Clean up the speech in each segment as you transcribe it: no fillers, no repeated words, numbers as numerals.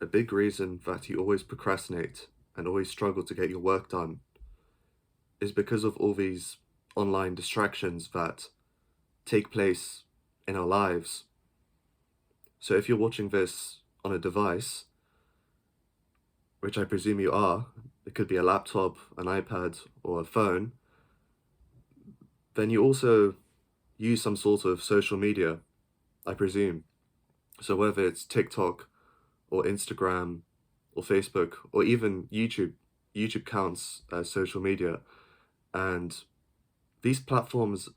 A big reason that you always procrastinate and always struggle to get your work done is because of all these online distractions that take place in our lives. So if you're watching this on a device, which I presume you are, it could be a laptop, an iPad, or a phone, then you also use some sort of social media, I presume. So whether it's TikTok or Instagram or Facebook or even YouTube, YouTube counts as social media. And these platforms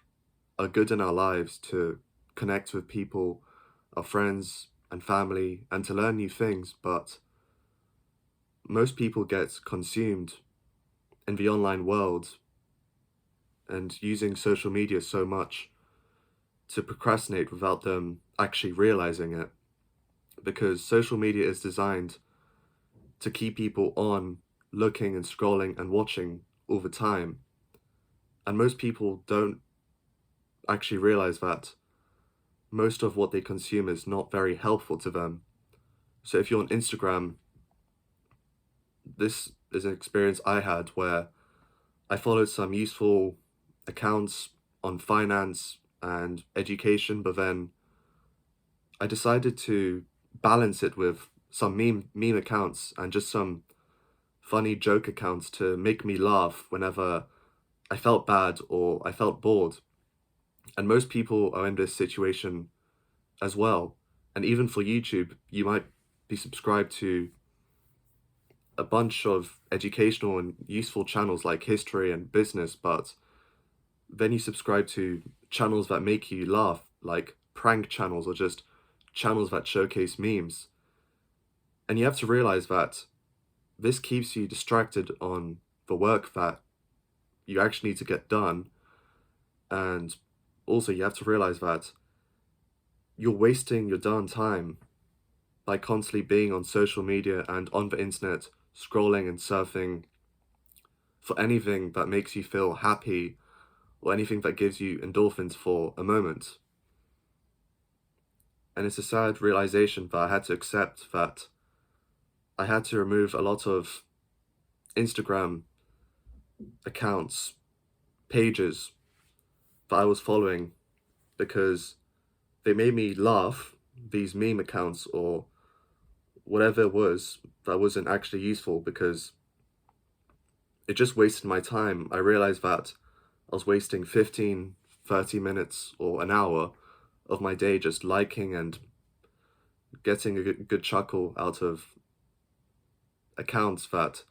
are good in our lives to connect with people, our friends and family, and to learn new things. But most people get consumed in the online world and using social media so much to procrastinate without them actually realizing it. Because social media is designed to keep people on looking and scrolling and watching all the time. And most people don't actually realize that most of what they consume is not very helpful to them. So if you're on Instagram, this is an experience I had where I followed some useful accounts on finance and education, but then I decided to balance it with some meme accounts and just some funny joke accounts to make me laugh whenever I felt bad or I felt bored. And most people are in this situation as well. And even for YouTube, you might be subscribed to a bunch of educational and useful channels like history and business, but then you subscribe to channels that make you laugh, like prank channels or just channels that showcase memes. And you have to realize that this keeps you distracted on the work that you actually need to get done. And also, you have to realize that you're wasting your darn time by constantly being on social media and on the internet, scrolling and surfing for anything that makes you feel happy or anything that gives you endorphins for a moment. And it's a sad realization that I had to accept that I had to remove a lot of Instagram accounts, pages that I was following because they made me laugh, these meme accounts or whatever it was that wasn't actually useful because it just wasted my time. I realized that I was wasting 15, 30 minutes or an hour of my day just liking and getting a good chuckle out of accounts that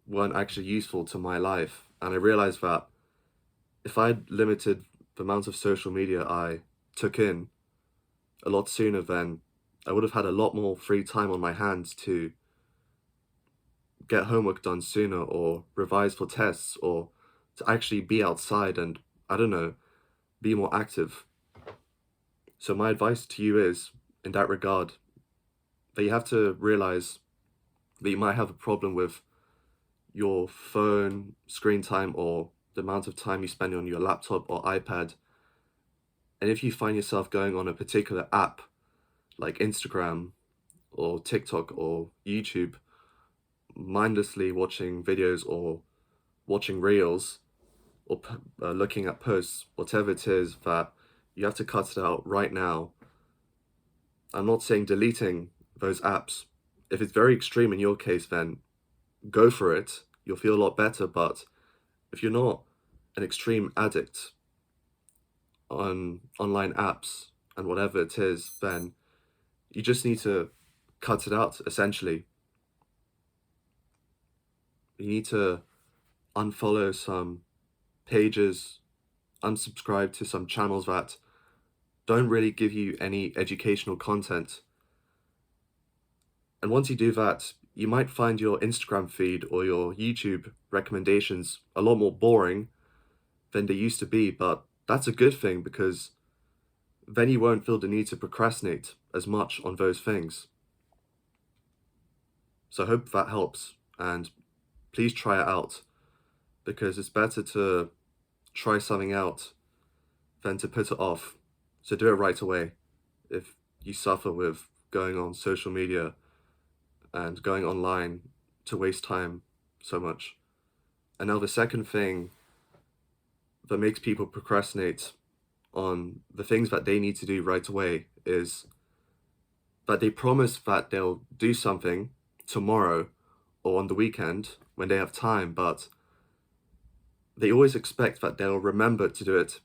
weren't actually useful to my life. And I realized that if I'd limited the amount of social media I took in a lot sooner, then I would have had a lot more free time on my hands to get homework done sooner or revise for tests or to actually be outside and, I don't know, be more active. So my advice to you is, in that regard, that you have to realize that you might have a problem with your phone screen time or the amount of time you spend on your laptop or iPad. And if you find yourself going on a particular app like Instagram or TikTok or YouTube, mindlessly watching videos or watching reels or looking at posts, whatever it is, that you have to cut it out right now. I'm not saying deleting those apps. If it's very extreme in your case, then go for it. You'll feel a lot better. But if you're not an extreme addict on online apps and whatever it is, then you just need to cut it out, essentially. You need to unfollow some pages, unsubscribe to some channels that don't really give you any educational content. And once you do that, you might find your Instagram feed or your YouTube recommendations a lot more boring than they used to be, but that's a good thing because then you won't feel the need to procrastinate as much on those things. So I hope that helps, and please try it out because it's better to try something out than to put it off. So do it right away if you suffer with going on social media and going online to waste time so much. And now the second thing that makes people procrastinate on the things that they need to do right away is that they promise that they'll do something tomorrow or on the weekend when they have time, but they always expect that they'll remember to do it,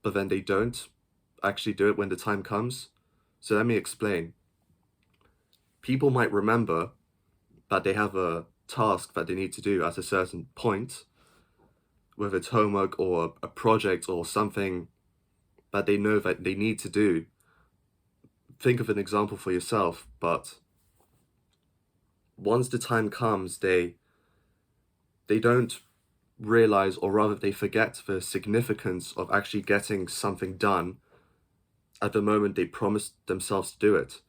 but then they don't actually do it when the time comes. So let me explain. People might remember that they have a task that they need to do at a certain point, whether it's homework or a project or something that they know that they need to do. Think of an example for yourself, but once the time comes, they don't realize, or rather they forget the significance of actually getting something done at the moment they promised themselves to do it.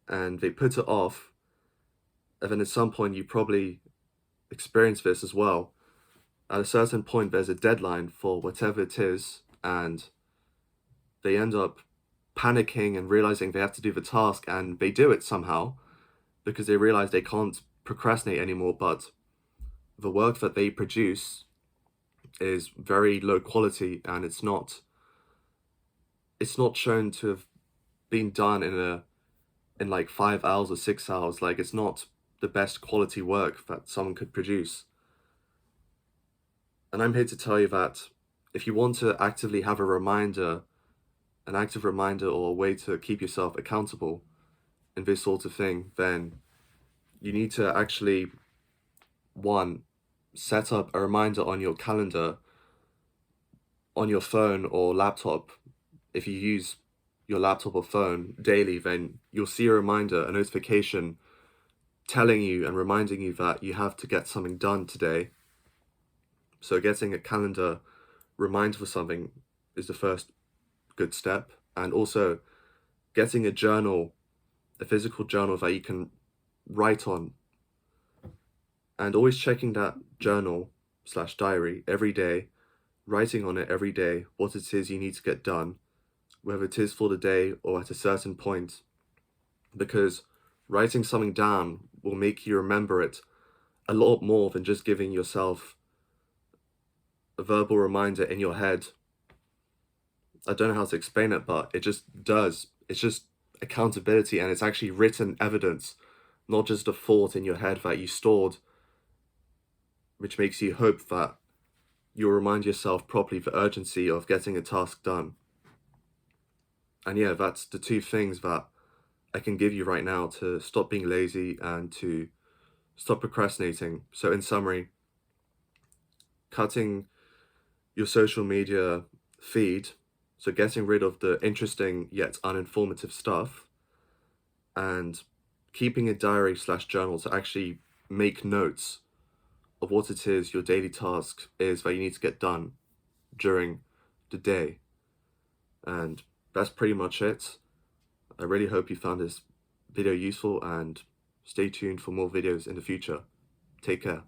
And they put it off, and then at some point you probably experience this as well. At a certain point there's a deadline for whatever it is, and they end up panicking and realizing they have to do the task, and they do it somehow because they realize they can't procrastinate anymore, but the work that they produce is very low quality, and it's not shown to have been done in like 5 hours or 6 hours. Like, it's not the best quality work that someone could produce. And I'm here to tell you that if you want to actively have an active reminder or a way to keep yourself accountable in this sort of thing, then you need to actually, one, set up a reminder on your calendar, on your phone or laptop. If you use your laptop or phone daily, then you'll see a reminder, a notification telling you and reminding you that you have to get something done today. So getting a calendar reminder for something is the first good step. And also getting a journal, a physical journal that you can write on, and always checking that journal / diary every day, writing on it every day what it is you need to get done, whether it is for the day or at a certain point, because writing something down will make you remember it a lot more than just giving yourself a verbal reminder in your head. I don't know how to explain it, but it just does. It's just accountability, and it's actually written evidence, not just a thought in your head that you stored, which makes you hope that you'll remind yourself properly the urgency of getting a task done. And yeah, that's the two things that I can give you right now to stop being lazy and to stop procrastinating. So in summary, cutting your social media feed, so getting rid of the interesting yet uninformative stuff, and keeping a diary / journal to actually make notes of what it is your daily task is that you need to get done during the day. And that's pretty much it. I really hope you found this video useful, and stay tuned for more videos in the future. Take care.